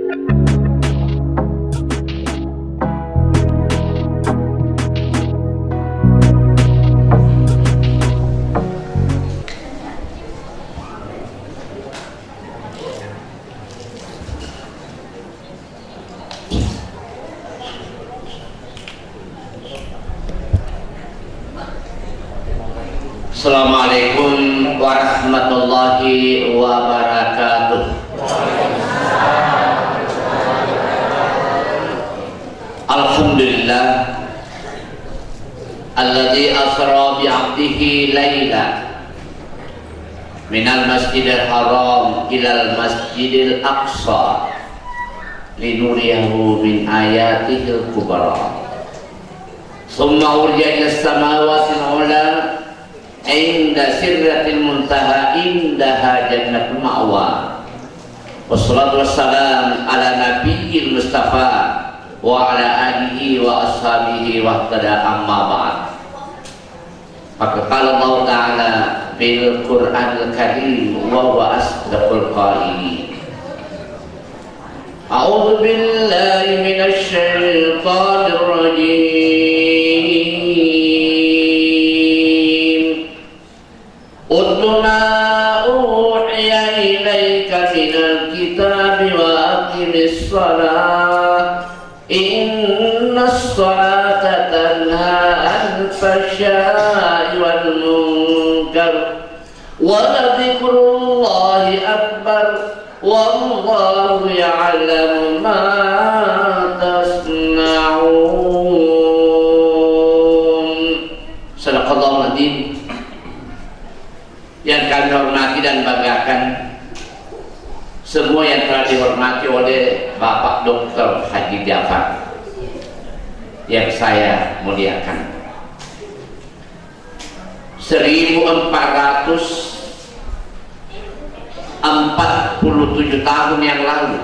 Assalamualaikum warahmatullahi wabarakatuh. Alhamdulillah alladzi asra bi 'abdihi laila minal masjidil haram ilal masjidil aqsa linuriyahu min ayatihil kubra thumma urja ila samawati al-'ula inda sirratil muntaha indaha jannatul ma'wa. Wassalatu wassalam ala nabiyil mustafa wa ala alihi wa ashabihi wa tada amma ba'd. Maka qala Allah ta'ala bil Qur'anil Karim wa huwa asdaqul qailin. A'udzu billahi minasy syaithanir rajim. Utlu ma uhiya ilaika minal kitabi wa aqimis shalah innas salata tanha 'anil fahsya'i wal munkar wa ladhikrullahi akbar wallahu ya'lamu ma tasna'un. Sadaqallahul adzim. Yang kami hormati dan banggakan semua yang telah dihormati oleh Bapak Dr. Haji Jafar yang saya muliakan. 1447 tahun yang lalu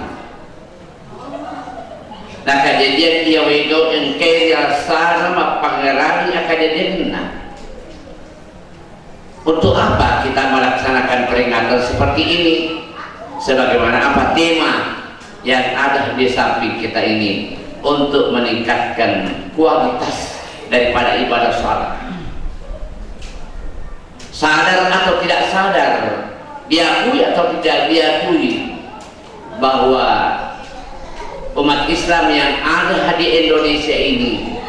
nah kejadian dia wego engke sana mapanggarani kejadian nah. Untuk apa kita melaksanakan peringatan seperti ini? Sebagaimana apa tema yang ada di samping kita ini untuk meningkatkan kualitas daripada ibadah salat. Sadar atau tidak sadar, diakui atau tidak diakui bahwa umat Islam yang ada di Indonesia ini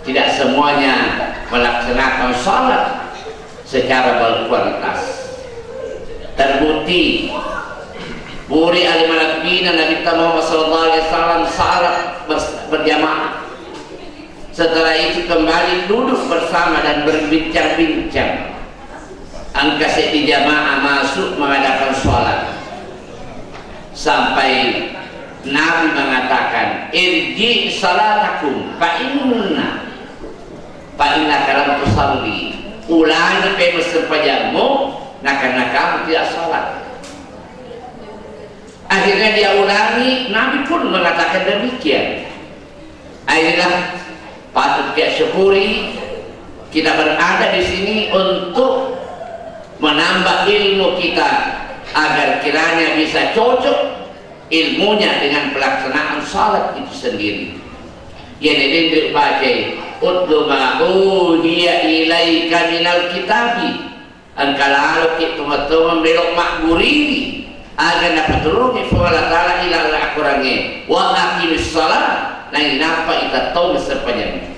tidak semuanya melaksanakan salat secara berkualitas. Terbukti Buri al-Malakbina Nabi Muhammad SAW salat berjamaah. Setelah itu kembali duduk bersama dan berbincang-bincang. Angkasa di jamaah masuk mengadakan sholat sampai Nabi mengatakan irji salatakum fa inna kalam tusalli, ulangi kamu sepajamu karena kamu tidak sholat. Akhirnya dia ulangi, Nabi pun mengatakan demikian. Akhirnya patut kita syukuri kita berada di sini untuk menambah ilmu kita agar kiranya bisa cocok ilmunya dengan pelaksanaan salat itu sendiri. Yang ini dibaca utlu ma uhiya ilaika minal kitabi, angkalalu kita teman belok makburiri agar dapat turunnya Allah Ta'ala ilal akurannya wa aqimis salat nah napa kita tahu sepanjang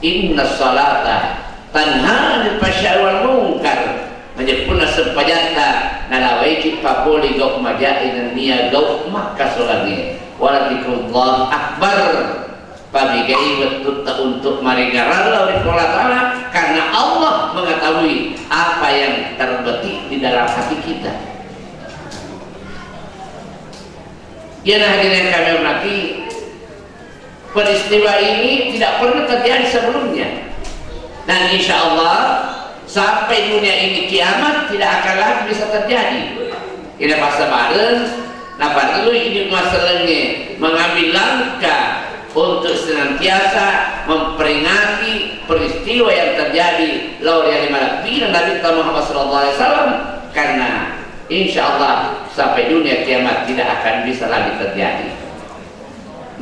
inna salata tanha anil fahsya'i wal munkar menyempurna sepajata nalawai kita boleh gau majain niya gau maka solatnya waladikullah akbar pabigai betul untuk marigaran Allah Ta'ala karena Allah mengetahui apa yang terbetik di dalam hati kita. Ya hadirin kami hormati, peristiwa ini tidak pernah terjadi sebelumnya dan insya Allah sampai dunia ini kiamat tidak akan lagi bisa terjadi. Ini masa bareng, nah perlu ini masalahnya mengambil langkah untuk senantiasa memperingati peristiwa yang terjadi laur yang dimalakkan Nabi Muhammad SAW karena insya Allah sampai dunia kiamat tidak akan bisa lagi terjadi.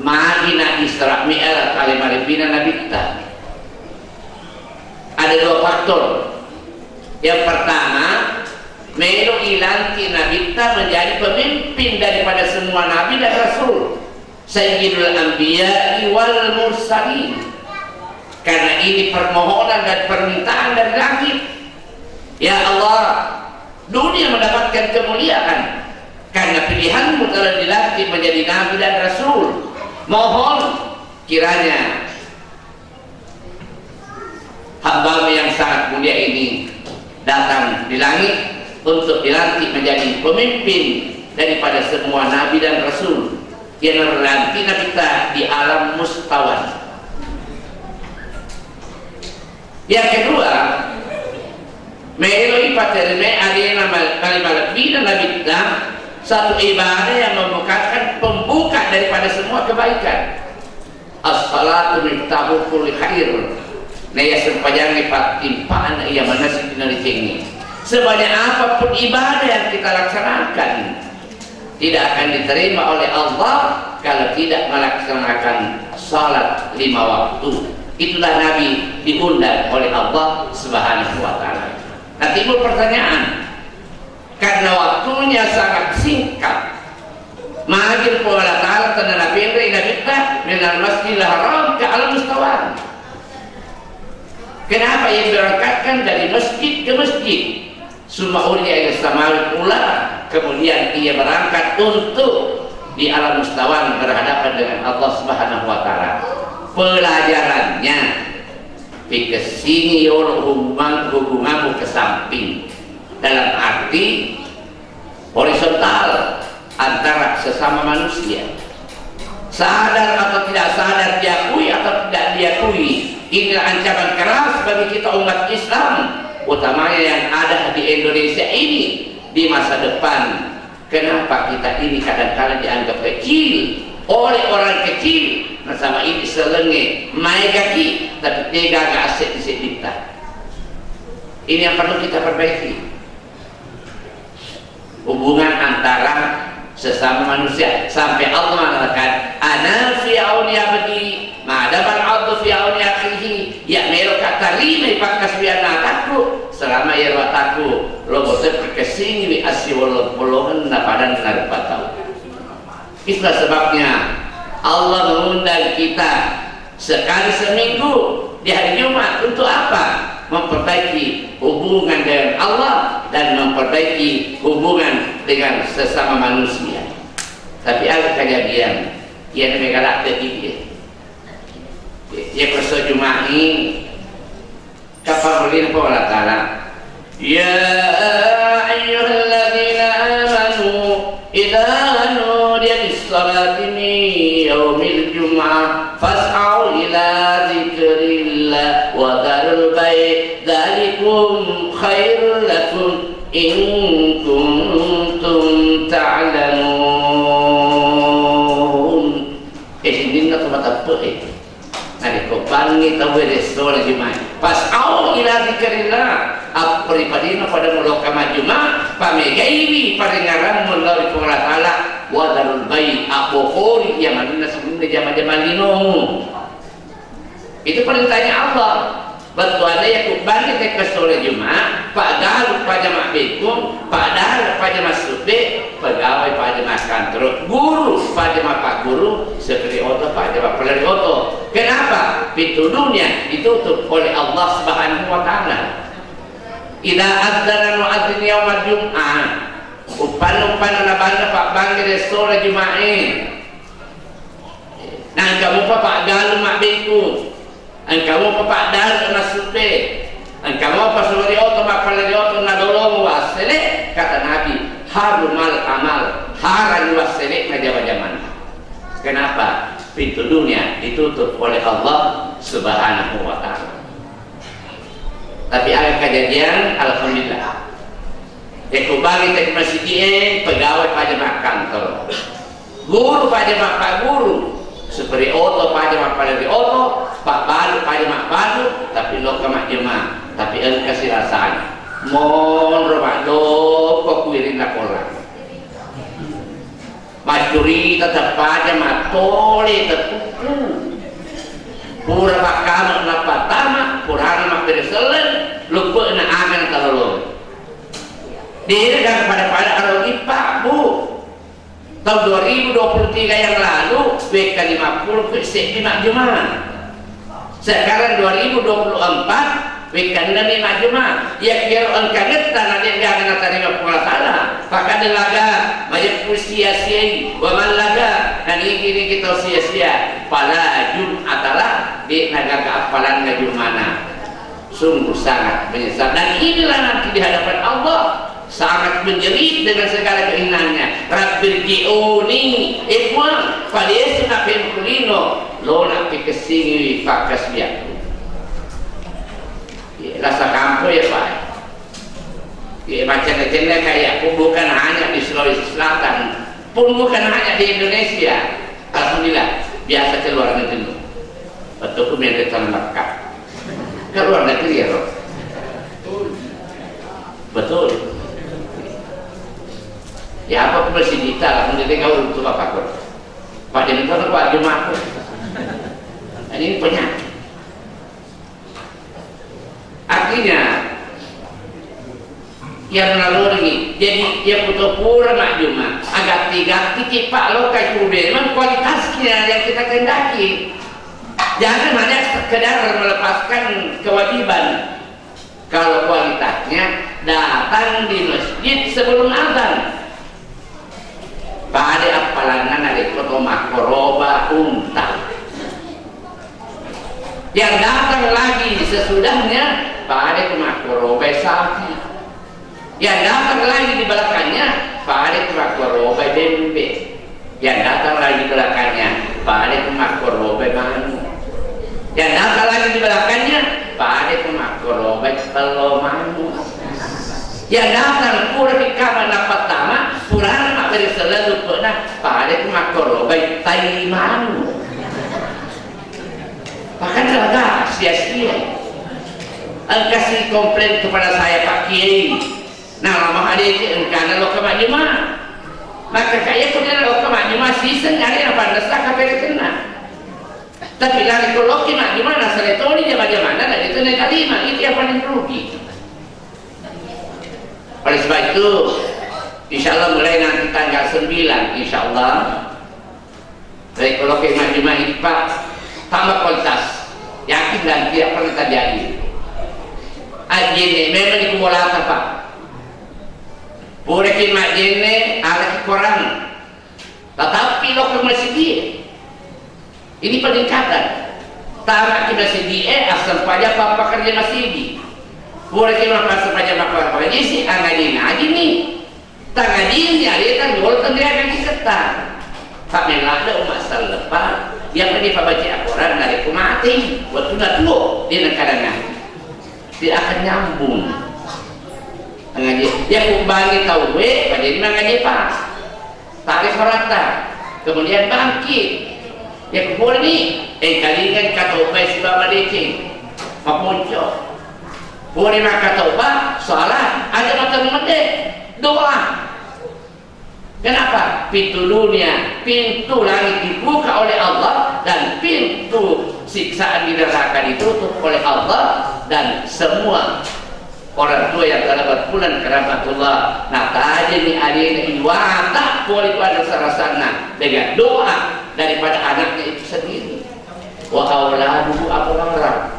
Magina Isra Mi'raj kalimaripina nabita. Ada dua faktor. Yang pertama, melu ilanti nabita menjadi pemimpin daripada semua nabi dan rasul, Sayyidul Anbiya wal Mursalin. Karena ini permohonan dan permintaan dari langit. Ya Allah, dunia mendapatkan kemuliaan karena pilihanmu telah dilantik menjadi nabi dan rasul. Mohon kiranya hamba yang sangat mulia ini datang di langit untuk dilantik menjadi pemimpin daripada semua nabi dan rasul yang berlantik kita di alam mustawan. Yang kedua, melalui paterme alina kalimat lebih dan nabita, satu ibadah yang membukakan pembuka daripada semua kebaikan. As-salatu miftahu kulli khair. Naya sepanjang timpaan ia manasik ini. Sebanyak apapun ibadah yang kita laksanakan, tidak akan diterima oleh Allah kalau tidak melaksanakan salat 5 waktu. Itulah Nabi diundang oleh Allah Subhanahu wa Ta'ala. Nah, timbul pertanyaan, karena waktunya sangat singkat, magil Allah Ta'ala tanah pendek nabita minal masjidil haram ke alam mustawan. Kenapa ia berangkatkan dari masjid ke masjid? Summa uliya ila samawati ula, kemudian ia berangkat untuk di alam mustawan berhadapan dengan Allah Subhanahu wa Ta'ala. Pelajarannya ke sini hubunganmu ke samping, dalam arti horizontal antara sesama manusia. Sadar atau tidak sadar, diakui atau tidak diakui, inilah ancaman keras bagi kita umat Islam, utamanya yang ada di Indonesia ini di masa depan. Kenapa kita ini kadang-kadang dianggap kecil oleh orang kecil? Nah, sama ini selenge mai kaki tapi tega gak aset di kita. Ini yang perlu kita perbaiki, hubungan antara sesama manusia, sampai Allah mengatakan ana fi auni abdi ma'adaban abdu fi auni akhihi, ya mero kata lima pakas biana takku selama ia wataku logo terkesini wi asyi walau polohan na padan narpatau. Itulah sebabnya Allah mengundang kita sekali seminggu di hari Jumat. Untuk apa? Memperbaiki hubungan dengan Allah dan memperbaiki hubungan dengan sesama manusia. Tapi ada kejadian yang megalak terjadi. Ya perso Jumat ini kapal berlina Allah Ta'ala, ya ayyuhalladzina amanu idza nudiya lis-salati min yaumil jum'ah fas'au ila dzikrillah wa dzarul bai' dzalikum khairul lakum in kuntum ta'lamun. Ini nak apa itu? Nadi ko pangi tahu restoran Jumat. Fas'au ila dzikrillah. Apa peripadina pada muloka majuma pamegaiwi paringaran melalui Allah Ta'ala wa darul bai' apokori yang mana sebelumnya jama-jama linomu. Itu perintahnya Allah. Betul ada yang kubani ke sore Jumat, padahal pajama bekum, padahal pajama sube, pegawai pajama kantor, guru pajama pak guru, seperti oto pajama peleri oto. Kenapa? Pintu dunia ditutup oleh Allah Subhanahu wa Ta'ala. Ida adzana muadzin yaumul jum'ah, upan nabanda pak bangke sore Jumat ini. Nah kamu pak galu mak bekum. Engkau apa dar nasube, engkau apa suri oto mapalari oto nadolong wasele, kata Nabi harumal amal haran wasele najawajaman. Kenapa? Pintu dunia ditutup oleh Allah Subhanahu wa Ta'ala. Tapi ada kejadian, alhamdulillah. Ekubagi tek masjid pegawai pajama kantor, guru pajama pak guru. Seperti oto pajama pada di oto, pak balu pajama balu, tapi lo kemak jema, tapi en kasih rasanya. Mon romak lo kok kuirin nak orang. macuri tetap aja matole tertutu pura bakal napa tamak pura mak berselen lupa na akan terlalu dia kan pada arah ipak bu tahun 2023 yang lalu WK 50 ke 5 Jumat sekarang 2024 WK 5 Jumat ya kira engkau ngetan ada yang gak terima pengasalah maka delaga banyak sia-sia waman laga dan ini kita sia-sia pada Jumatalah di naga keapalan ke Jumana sungguh sangat menyesal dan inilah nanti di hadapan Allah sangat menjerit dengan segala keinginannya Rabbir ji'uni ikhwan faliyesu nafim kulino lo nak pikesini fakas biak rasa kampung ya Pak ya, macam-macamnya kayak pun bukan hanya di Sulawesi Selatan pun bukan hanya di Indonesia alhamdulillah biasa keluar negeri betul kemudian datang lengkap keluar negeri ya Rob betul ya apa pun masih dita alhamdulillah kau untuk apa kau Pak Jenderal Pak Jumat ini penyakit artinya yang naluri jadi dia butuh pura makjuma agak tiga titik pak lokai kude memang kualitasnya yang kita kendaki jangan hanya sekedar melepaskan kewajiban kalau kualitasnya datang di masjid sebelum azan pada apalangan ada foto makoroba unta yang datang lagi sesudahnya pada kemakoroba sapi yang datang lagi di belakangnya pada kemakoroba dembe yang datang lagi di belakangnya pada kemakoroba manu yang datang lagi di belakangnya pada kemakoroba telur manu yang datang pura di kamar pertama pura nak beri selalu pernah pada kemakoroba tai manu bahkan agak sia-sia kasih komplain kepada saya Pak Kiai nah lama hari ini engkau lo ke Majuma maka kaya kemudian lo ke Majuma season ada yang pada desak apa kena tapi dari kalau ke Majuma nah seletoni dia bagaimana dan itu naik kalima itu yang paling rugi oleh sebab itu insya Allah mulai nanti tanggal 9 insya Allah dari kalau ke Majuma ini Pak tambah kualitas yakin dan tidak pernah terjadi ajene memang dikumulata Pak boleh kimak jene ala koran tetapi lo ke masjid ini peningkatan tamak ke masjid asal pada apa kerja masjid boleh kimak asal pada apa kerja sih ngaji nih tak ngaji ini ada kan jual tanda akan diketar tapi ada umat selepas yang ini baca Al-Quran dari kumati waktu nak tua dia nak kadang dia akan nyambung ngaji dia kembali tahu pada ini ngaji Pak tarik rata kemudian bangkit dia kumpul ni kalingan kata ubay si bapa deki mapunco boleh kata ubah salat ada mata medek doa kenapa? Pintu dunia, pintu langit dibuka oleh Allah dan pintu siksaan di neraka ditutup oleh Allah dan semua orang tua yang telah berpulang ke rahmatullah nah tadi ni adiknya ini watak boleh pada sarasana dengan doa daripada anaknya itu sendiri wa auladuhu abrar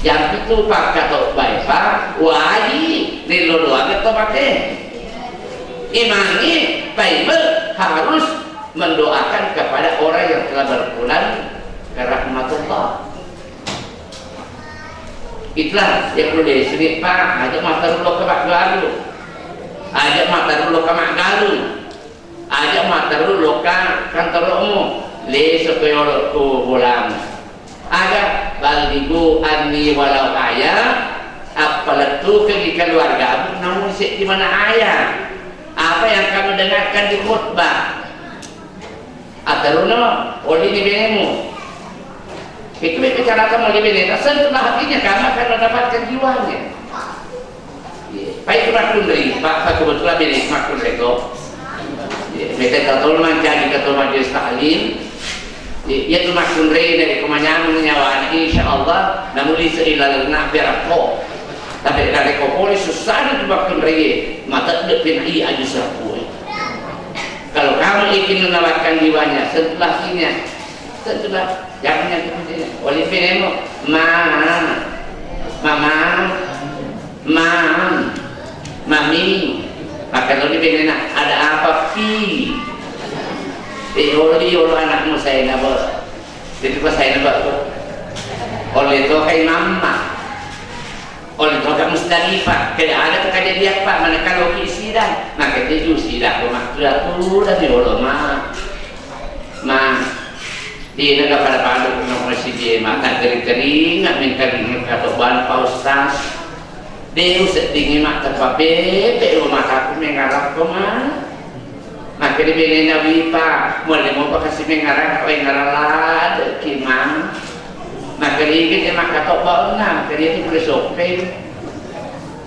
yang itu Pak kata baik Pak wajib nilo doa kita pakai imani Bible harus mendoakan kepada orang yang telah berpulang ke rahmatullah itulah yang perlu disini Pak ajak mata dulu ke Mak Galuh ajak mata dulu ke Mak Galuh ajak mata dulu ke kantor umum le sekoyolku bulan agak baldigu anni walau ayah apalatu ke keluarga namun di mana ayah apa yang kamu dengarkan di khutbah ataruno oleh ni benemu itu bicara kamu oleh benemu sentuhlah hatinya kamu akan mendapatkan jiwanya baik makun dari Pak kebetulan benemu makun reko Mereka tahu jadi ketua majelis taklim. Ia tu maksud dari kemanyangan nyawaan insyaAllah namun seilal nak berapa tapi dari kopoli susah itu maksud dari mata depin aja serapui. Kalau kamu ingin menawarkan jiwanya setelah sini setelah jangan oleh penemu mami maka lebih benar ada apa pi Oli anakmu saya nabak, jadi pas saya nabak oleh itu kayak mama, oleh itu kayak Mustalifah, tidak ada kekajaan dia pak, mana kalau kisidan, maka dia juga sidak, maksudnya tuh dan diolong dia nak pada padu nak masih dia mata kering nak minta atau ban pausas, dia usah dingin mata pape, dia mata aku mengarap kemana. Maka dia bilang Nabi Pak, mulai mau kasih mengarang, kau mengarang lah, kimang. Maka dia ingin maka tak bau na, maka dia tu boleh sopeng.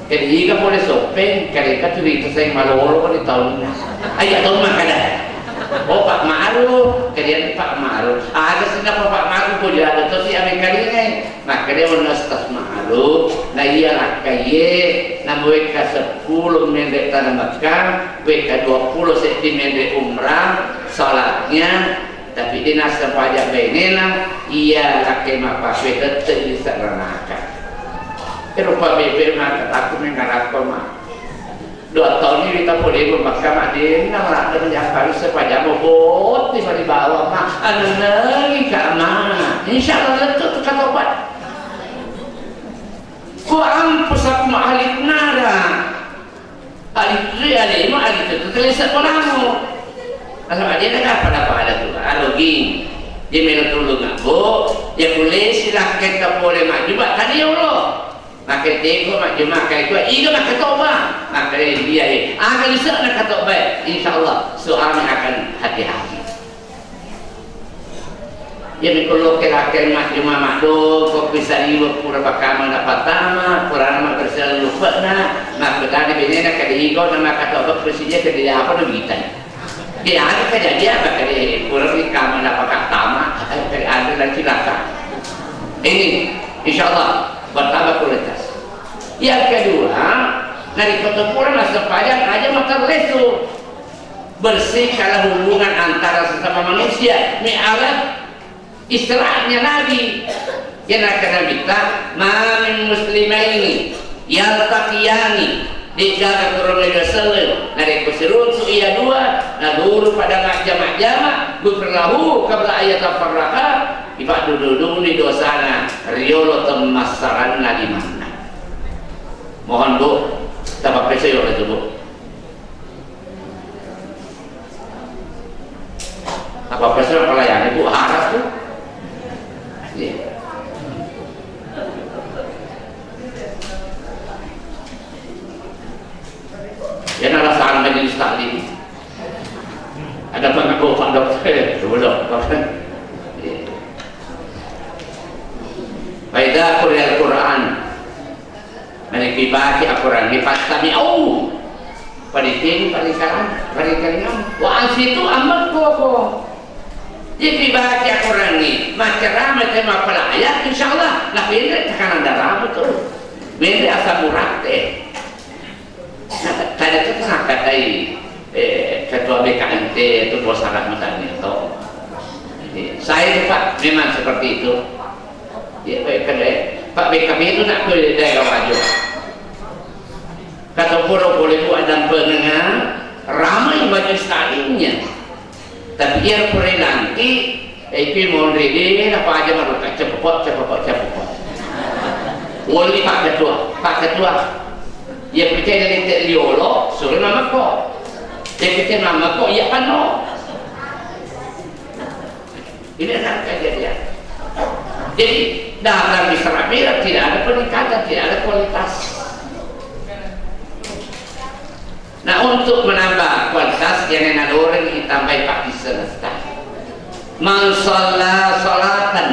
Jadi jika boleh sopeng, mereka cerita saya malu di tahun ini. Ayah tahu maka dah. Oh Pak Ma'ruf, kalian Pak Ma'ruf. Ada senapa Pak Ma'ruf boleh ada tu si amin kali ni. Maka dia menulis Ma'ruf. Nah ialah kaya, nak mereka 10 mendek tanah Mekah, mereka 20 sentimen umrah, salatnya. Tapi dia nasa pajak benena, ia laki mapa beda terisa ranakan. Eropa bebe maka takut mengarap koma. 2 tahun ini kita boleh membakar Madinah, nak ada menjangkau sepajak bobot di bawah mak, anak lagi kat mak. Insyaallah itu kata obat. Ku ampus aku ahli nara, ahli itu terlihat polamu. Asal dia nak apa ada tu, alogin. Dia minat tolong aku, dia boleh silahkan kita boleh maju, tadi Allah. Maka tengok mak jemaah itu, ia nak kata obat. Maka dia akan bisa nak kata obat. InsyaAllah soalnya akan hati-hati. Jadi kalau kira-kira mak jemaah makdo, kau bisa ibu pura bakama dapat tama, kurang mak bersel lupa na, maka tadi benar nak kadigo nama kata obat presiden kerja apa nak kita. Dia ada kejadian apa kerja pura bakama dapat tama, ada lagi silakan. Ini InsyaAllah bertambah kualitas. Yang kedua, dari ketupuran sepanjang aja maka lesu bersihkanlah hubungan antara sesama manusia. Ini alat istilahnya Nabi yang akan minta mamin muslimaini yaltaqiyani dijaga kurang lebih selalu dari kusirun tu ia dua naduru pada makjama gufirlahu kabla ayat farraqa iba duduk di dosana riolo temasaran di mana. Mohon Bu, tambah peso oleh itu Bu. Apa peso pelayan Ibu harap tuh. Yeah. Ya alasan majelis taklim. Ada pengaku Pak Dokter, belum kan? Faida Qur'an Quran. Mereka baca Al-Quran dipastami'u. Paditin padikan wa ansitu amat koko. Jadi baca Al-Quran ni macam apa ayat insyaallah nak pendek tekanan darah betul. Pendek asal murah teh. Tadi tu nak katai ketua BKNT itu bos sangat macam ni tahu. Saya Pak memang seperti itu. Ya baik Pak BKP itu nak boleh daerah maju. Kata pura boleh buat dan pendengar ramai banyak stalimnya. Tapi ia boleh nanti IP mau ready apa aja malu cepet. Boleh Pak Ketua. Ia percaya dari liolo suruh nama kau. Dia percaya nama kau ia pano. Ini adalah kejadian. Jadi dalam Isra Mi'raj tidak ada peningkatan, tidak ada kualitas. Nah untuk menambah kualitas jangan ada orang yang tambah pakai semesta. Man shalla salatan.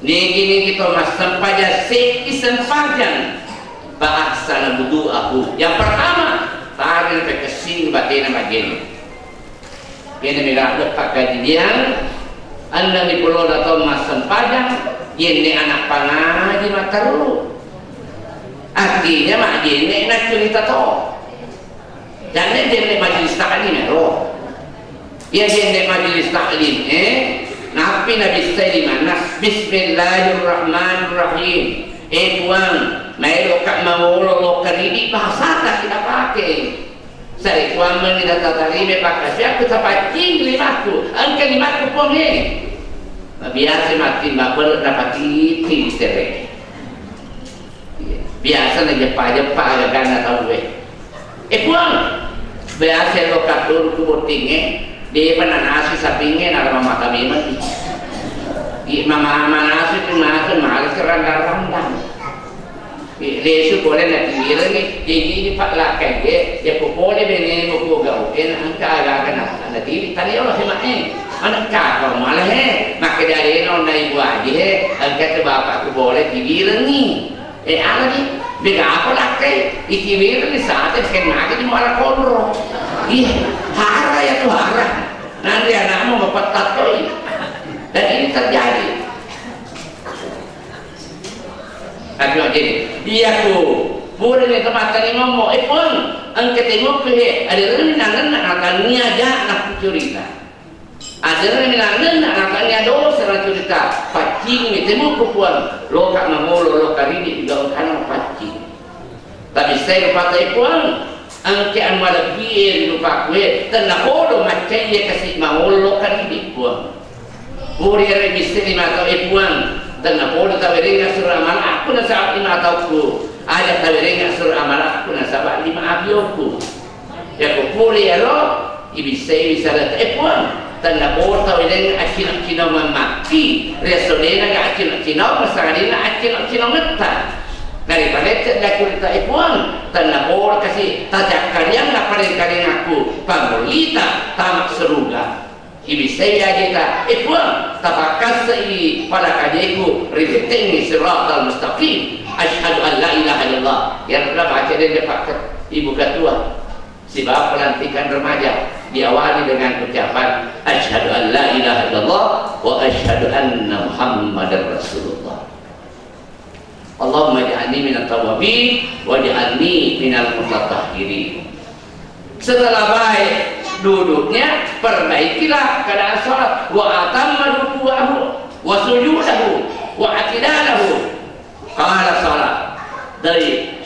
Ini kita mas sempaja sempajan. Bahasa wudu'ahu. Yang pertama tarik ke sini bagian Ini merah pakai dia anda di pulau atau masan padang ini anak pangaji mataru artinya mak ini nak cerita toh jangan jadi majelis taklim roh ya jadi majelis taklim nabi Nabi di mana Bismillahirrahmanirrahim tuan melo kak mau lo keridi bahasa tak kita pakai saya tuan mengira tatari pakai siapa tapacing limaku angka limaku pun biasa mati babel dapat titi tere biasa na jepa agak tahu puan biasa lo katur kubutinge di mana nasi sapinge na mama kami mati mama nasi tu nasi mahal serandang lesu boleh nak kira ni jadi pak lakai dia boleh beni buku gau angka agak na tiri tadi Allah semain anak kakak malah maka dari non naik wajib angkat bapak ku boleh dibirengi ala ni bega apa lakai ikibiren ni saat ini makin malah kontrol hara ya tu hara nanti anakmu bapak tatoi dan ini terjadi aduh jadi iya ku boleh ni tempat tadi ngomong pun angkat tengok ke ada orang nak akan ni aja nak cerita ada orang nak akan dosa nak cerita pacing ni tengok kupuan lo kak mamolo lo karini juga kan pacing tapi saya kata puan angkat amal biar lupa kue tanah bodoh macam dia kasih mamolo lo karini puan boleh register ni mata puan tanah bodoh tak beringat surah amal aku nak sahabat lima tahunku ada tak beringat surah amal aku nak sahabat lima abioku ya ku boleh lo bisa datang puan tanah bodoh tak beringat acina memaki resolena gak acina masalahnya acina ngetan daripada tidak cerita puan tanah bodoh kasih tajak kalian nak paling aku pamulita tamak seruga ibisaya kita puan tabakas sei pada kajiku rideteng siratal mustaqim asyhadu an la ilaha illallah yang telah baca dan dapat ibu ketua si bapak pelantikan remaja diawali dengan ucapan asyhadu an la ilaha illallah wa asyhadu anna muhammadar rasulullah Allahumma ja'alni minat tawabin wa ja'alni minal mutatahhirin. Setelah baik duduknya, perbaikilah keadaan salat wa atamma ruku'ahu wa sujudahu wa atidalahu. Qala salat dari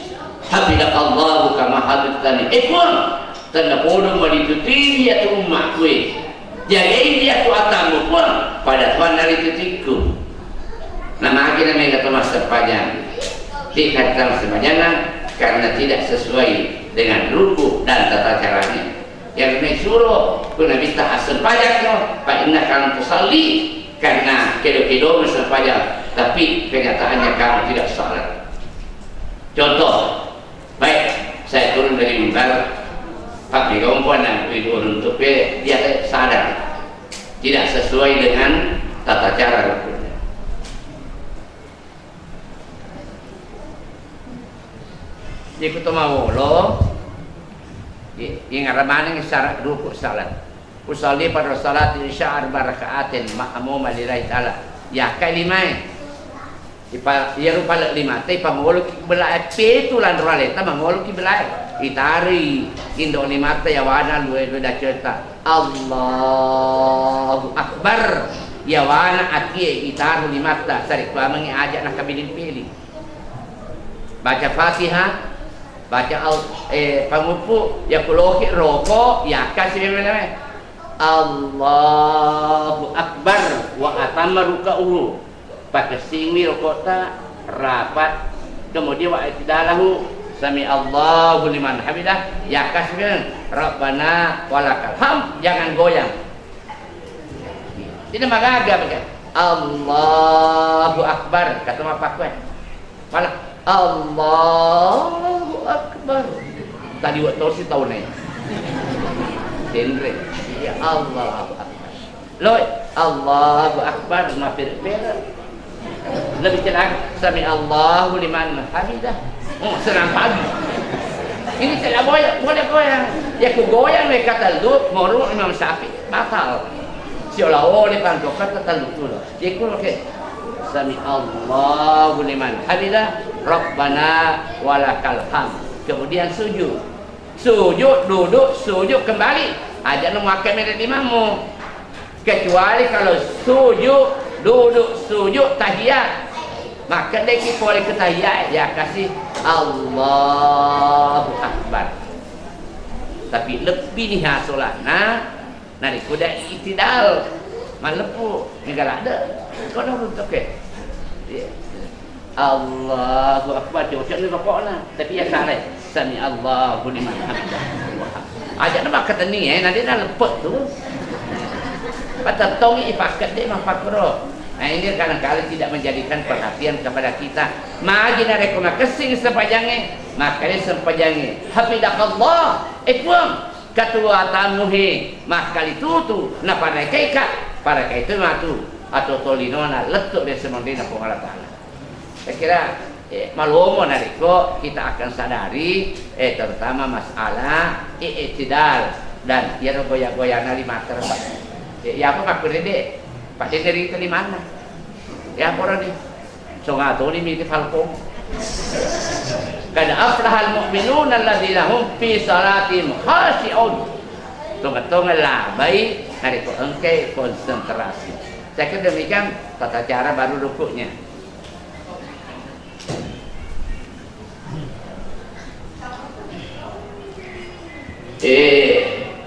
habidakallahu kama habibtani ikun tanda podong malituti dia tu umat kue jagain dia tu atamu pun pada tuan dari titikku nama kita mereka masa panjang tidak sepanjang karena tidak sesuai dengan ruku dan tata caranya yang menyuruh kuna bisa asal pajaknya pak inna kan tusalli karena kedo-kedo asal pajak tapi kenyataannya kamu tidak salat. Contoh baik saya turun dari mimbar Pak Digompuan dan turun untuk dia sadar tidak sesuai dengan tata cara rukunnya. Dia kutu mau lo yang ramai yang syarat rukuk salat. Usalli pada salat isya arba rakaatin ma'mum lillahi ta'ala. Ya kalimai. Ya rupa lima tapi pamolo belai itu lan rale ta mangolo ki belai itari indo lima ya wana dua dah cerita Allahu akbar ya wana atie itaru lima ta sari kwa mangi ajak nak kabilin pilih baca Fatihah baca pangupu ya kuloki rokok ya kasih memang Allahu akbar wa atamma ruka'uhu pakai singwi rokota rapat kemudian wa itidalahu sami Allahu liman hamidah ya kasih Rabbana walakal ham jangan goyang tidak magaga baca Allahu akbar kata apa kuat malah Allahu akbar tadi waktu si tahun ini genre ya Allahu akbar loh Allahu akbar mafir lebih cerak sami Allahu liman hamidah senang pagi ini tidak boleh goyang ya ku goyang mereka kata lu moru Imam Syafi'i batal. Seolah-olah lepas doa kata lutu lah. Dia kul ke Sami Allahu liman hamidah Rabbana walakal hamd. Kemudian sujud. Sujud, duduk, sujud kembali. Ajak nak makan minat imamu. Kecuali kalau sujud, duduk, sujud, tahiyat. Maka dia kita boleh ke tahiyat, dia kasih Allahu Akbar. Tapi lebih ni solat. Nari kuda itidal. Malepu. Ni galak ada. Kau dah runtuk ke? Allahu Akbar. Dia ucap ni bapak lah. Tapi ya salah. Sami Allahu liman hamidah. Ajak nak kata ni nanti dah lepet tu. Patah tongi ifakat dia mampak roh. Nah ini kadang-kadang tidak menjadikan perhatian kepada kita. Magi nak rekomend kesing sepajangnya. Makanya sepajangnya. Hafidakallah. Puang. Ketua tamuhi. Makali tutu. Na panai kaikat. Para kaitu matu. Atau tolinona. Letuk dia semandina pengalat ta'ala. Saya kira malumo nariko kita akan sadari terutama masalah i'tidal dan ya goyah-goyah nari mater Pak. Ya apa Pak Dede? Pak Dede itu di mana? Ya apa ni? So ngato ni miti falcom. Kad aflahal mu'minuna alladzina hum fi salatihim khashi'un. Tong-tong labai nariko engke konsentrasi. Saya kira demikian tata cara baru rukuknya.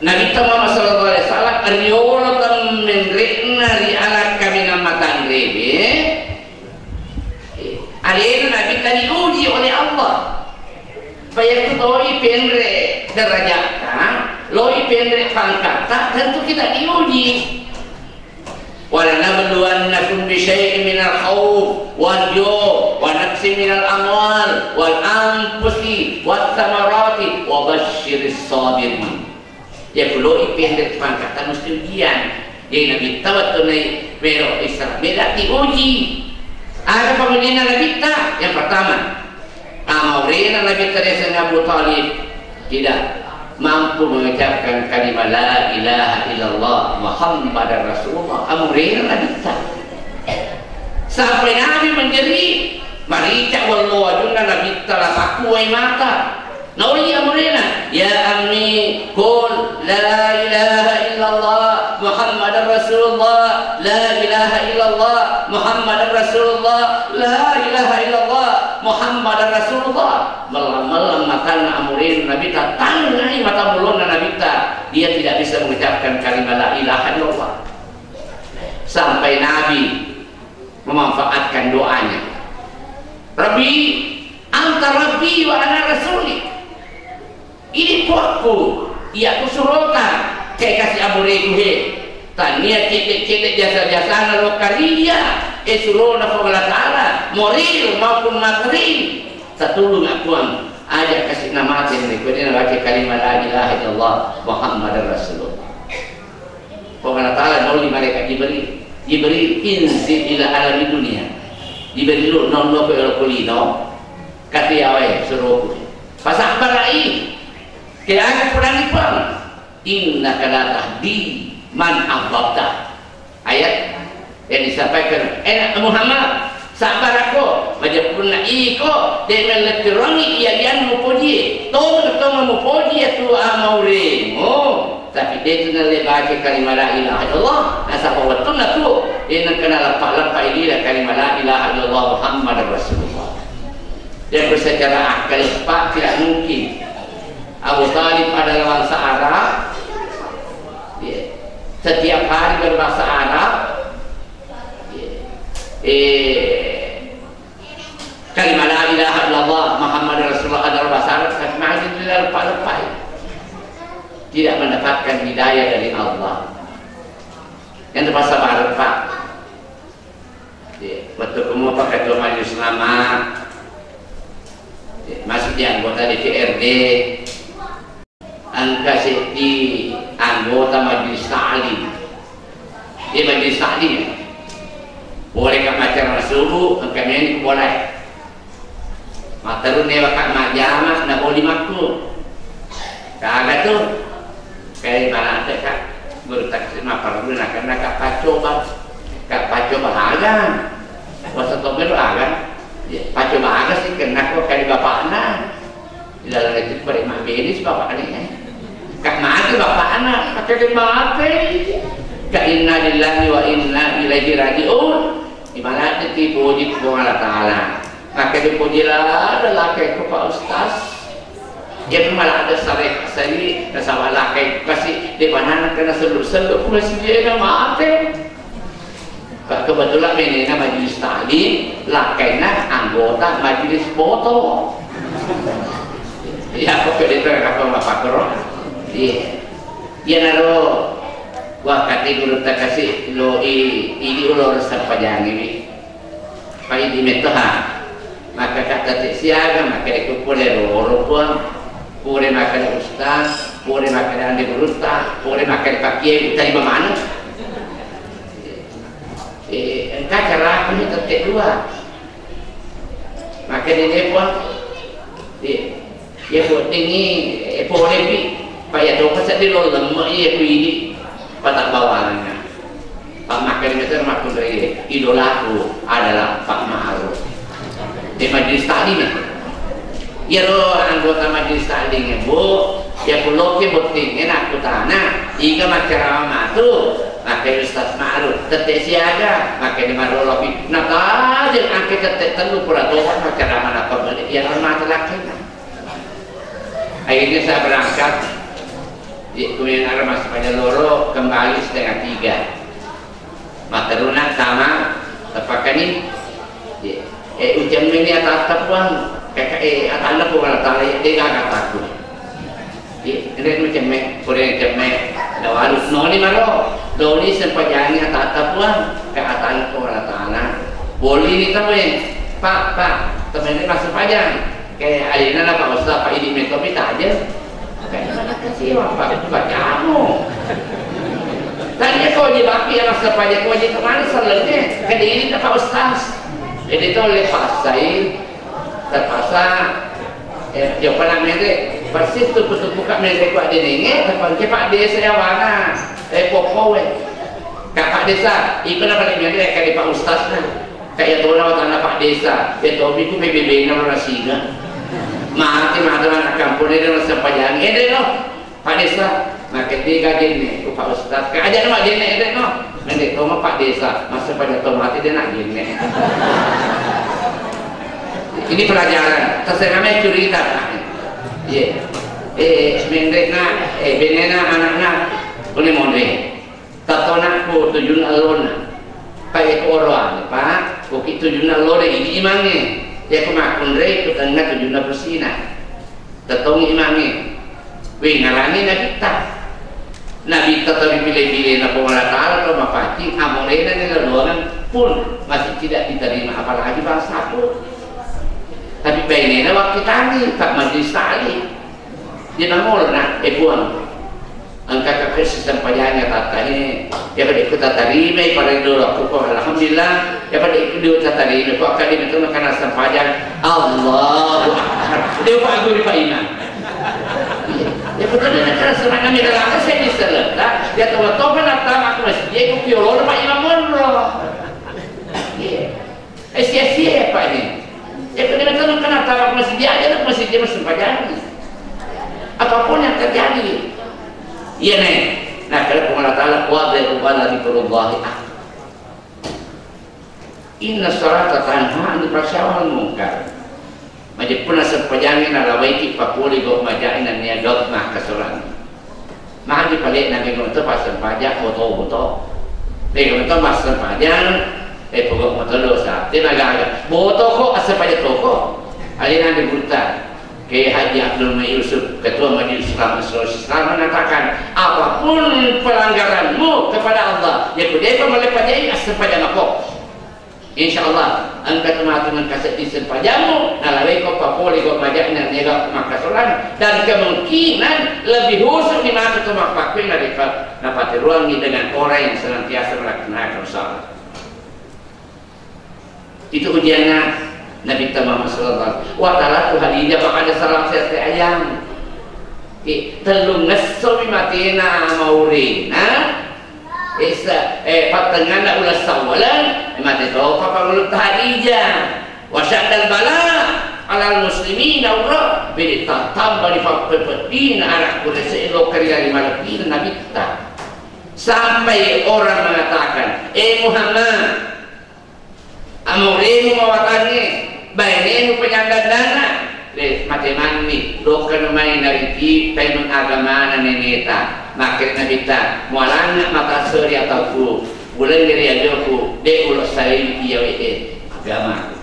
Nabi Muhammad sallallahu alaihi wasallam riolatan min ri'na ri'ala kamina matan rebe. Alena Nabi tadi uji oleh Allah. Supaya kita penre derajatnya, loi penre pangkatnya, tentu kita diuji. وَلَنَبْلُوَنَّكُمْ بِشَيْءٍ مِنَ الْخَوْفِ وَالْجُوعِ وَنَقْصٍ مِنَ الْأَمْوَالِ وَالْأَنْفُسِ وَالثَّمَرَاتِ وَبَشِّرِ الصَّابِرِينَ. Ya kalau ipendek pangkatan mesti ujian. Dia Nabi tahu tu naik merok Islam. Mereka diuji. Ada pemilihan Nabi tak? Yang pertama, Amawrina Nabi Teresa Abu Talib tidak mampu mengucapkan kalimat la ilaha illallah Muhammadar Rasulullah. Amrina Nabi tak. Sampai Nabi menjerit, marica wallahu ajunna Nabi telah pakuai mata. Nauli amrina, ya ammi qul la ilaha illallah Muhammadar Rasulullah, la ilaha illallah Muhammadar Rasulullah, la ilaha illallah Muhammadar Rasulullah. Malam-malam matan amurin Nabi tak tangai mata mulun Nabi tak. Dia tidak bisa mengucapkan kalimat la ilaha illallah. Sampai Nabi memanfaatkan doanya. Rabbi, anta Rabbi wa ana rasuli. Ini puakku, ia aku suruhkan. Kayak kasih abu he. Tania cetek-cetek jasa-jasa lo kalia. Suruh na Allah Ta'ala. Moral maupun materi. Satulung akuan. Ajak kasih nama ini. Kemudian baca kalimat la ilaha illallah Muhammadar Rasulullah. Allah Ta'ala noli mereka diberi inzil ila alam dunia. Diberi lu non-no ke kulino. Kati awai suruh. Pasang barai. Kaya agak pulang ipang. Inna kana tahdi man ahbabta. Ayat yang disampaikan Muhammad sabar aku majapun na iko dengan leterangi ia yang mupoji tong mupoji itu amauremo tapi dia tu nak baca kalimat la ilaha illallah asal waktu nak tu dia nak kena lepak ini lah kalimat la ilaha illallah Muhammadar Rasulullah. Dia secara akal pak tidak mungkin Abu Talib adalah bangsa Arab. Setiap hari berbahasa Arab. Kalimat la ilaha illallah Muhammad Rasulullah adalah bahasa Arab. Tapi masih tidak lepas-lepas. Tidak mendapatkan hidayah dari Allah. Yang bahasa Arab Pak. Waktu kamu pakai Ketua Majelis Ulama, masih di anggota DPRD. Angka di anggota Majelis Ta'lim. Di Majelis Ta'lim boleh kat macam Rasul, angka ini boleh. Materun ni wakat majama nak boleh makul. Kagak tu, kayak mana ada kak? guru taksi mapar guru nak kak paco bahagan masa tober bahagan paco bahagan sih kena kok kali bapak anak di dalam itu beri mak benis bapak anak kak mati bapak anak pakai mati kak inna lillahi wa inna ilaihi rajiun di mana dipuji Allah Taala maka dipujilah lelaki ke Pak Ustaz dia malah ada sarek sari sama lelaki kasih di mana kena selur-selur masih dia mati kebetulan ini majelis taklim lakainya anggota majelis foto ya kok itu apa bapak kero iya naro wah kati guru tak kasih lo ini ulur sarpajang ini pai di metoha maka kata siaga maka itu boleh loro pun boleh makan ustaz boleh makan andi berusta boleh makan pakai dari mana engkau cara punya tetek dua maka dia pun dia buat tinggi boleh pi payah tu pasal dia lo lemak ia ini patak bawaannya Pak makan itu makun dari idolaku adalah Pak Ma'ruf di majelis taklim ya lo anggota majelis taklim bu ya pulau ke boting enak aku tanah jika macam tu maka Ustaz Ma'ruf tetek siaga maka di marologi nak aja angkat tetek telu pura doang macam mana apa balik ya hormat laki akhirnya saya berangkat kemudian ada masih pada loro kembali 2:30 mata lunak sama tepakan ini ujian ini atap pun kakak atap pun kalau tak layak dia agak takut ini macam kurang macam harus noni malo doni sempajangnya atap pun ke atap pun kalau tak boleh ni teman pak teman ini masuk pajang kayak Alina lah Pak Ustaz Pak Idi Metopi tak aja kayak mana kasih Pak kamu tanya kau je baki yang masuk pajang kau je kemana selesai ke diri Pak Ustaz jadi tu lepas saya terpaksa dia pernah mendek persis tu betul buka mendek kuat dia ni tapi Pak Desa yang mana pokok Kak Pak Desa ikut nak balik mendek kali Pak Ustaz kan kayak tu nama tanah Pak Desa dia tahu biku PBB nama nasinya mati anak kampung ini rasa panjang ini no Pak Desa maka dia gaji ni Pak Ustaz kajian nama dia ni no nanti kau Pak Desa masa pada mati dia nak gini ini pelajaran terserah namanya cerita ya mendek nak benena anak-anak boleh mondek tato nak ku tujuan alona pakai orang pak bukit tujuan alona ini imangnya dia kemakun rei ketengah tujuan bersina tetongi imangnya wih ngalani nabi tak nabi tak tapi pilih-pilih nak Allah Ta'ala atau mafati amorena ni laluan pun masih tidak diterima apalagi bahasa pun tapi pengennya waktu tadi tak majlis tali dia nangol nak buang angka ke sistem pajanya tata ini ya pada ikut tata rime pada dulu aku kok alhamdulillah ya pada ikut dulu tata rime kok akan dibentuk karena sistem pajak Allahu Akbar dia pak guru pak imam ya betul dia cara serangan di dalam saya diselesaikan dia tahu kan datang aku masih dia ikut piolo pak imam monro sia-sia pak ini ya betul kan datang aku masih dia aja masih dia masih pajak apapun yang terjadi iya nih nah kalau Allah Ta'ala wadai ubala dikurullahi inna salata tanha anil fahsya'i wal munkar majapuna sepajangin alawaiti papuli go majain dan niaga mah kasoran mah di palik nabi ngoto pasal pajak foto nego ngoto pasal pajak pokok motor dosa tenaga boto kok asal pajak toko alina di burta Kiai Haji Abdul Ma'in Yusuf Ketua Majelis Islam mengatakan apapun pelanggaranmu kepada Allah ya kudepa melepajai asal pada ngapok insyaallah angkat teman-teman kasih isin pajamu nalawai kau papoli kau pajak dan nega makasolan dan kemungkinan lebih khusus di mata tumak pakwin daripada dapat ruangi dengan orang yang senantiasa melaksanakan salat itu ujiannya Nabi Muhammad sallallahu wa ta'ala tu hadijah pada salam sehat ayam telung ngesomi matina maurina patengana ulas sawalan mati tofa pangulut hadijah wasyadal bala alal muslimin Allah beri tambah di papedin anak kurese lo kerja di Malapin Nabi ta sampai orang mengatakan Muhammad amuremu mawatannya bainemu penyandang dana mati mandi lo kena main dari ti penun agama neneta makin Nabi ta mualana mata seri atau ku bulan dari ajaku dek ulo saya dia agama.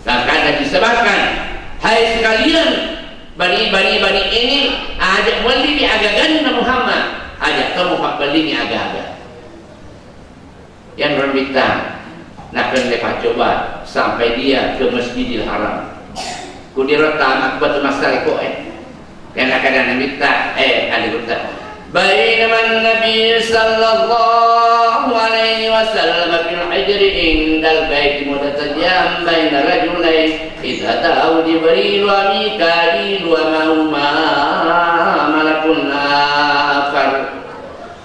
Maka disebabkan hai sekalian bani ini ajak wali ni agagan Muhammad ajak kamu hak beli ni agak-agak yang berminta nak kena coba sampai dia ke Masjidil Haram kudirata akbat masalah ko yang akan minta ada kata بينما النبي صلى الله عليه وسلم في الحجر عند البيت متسجيا بين رجلين إذ أتاه جبريل وميكائيل ومعهما ملك آخر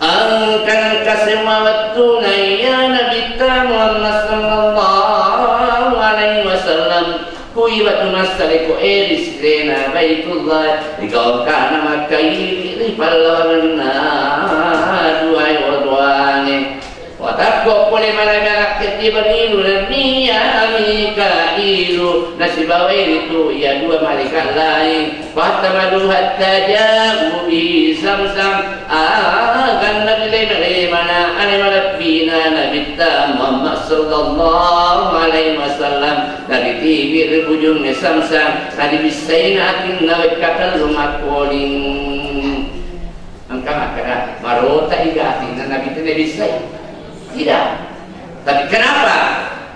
أن كان كسم والتون يا نبي محمد صلى الله عليه وسلم kuibat masaliku erisrena baitullah dikau kana makai ripalwana duai odwange watakko pole malaikat Jibril dan Mikailu nasibawe itu ya dua malaikat lain fatamadu hatta ja'u bi samsam akan nabi mana animalabina nabi Muhammad sallallahu alaihi wasallam dari tibir bujung samsam tadi bisainatin nawat katal rumah koling angka makana marota igati nabi itu bisa tidak. Tapi kenapa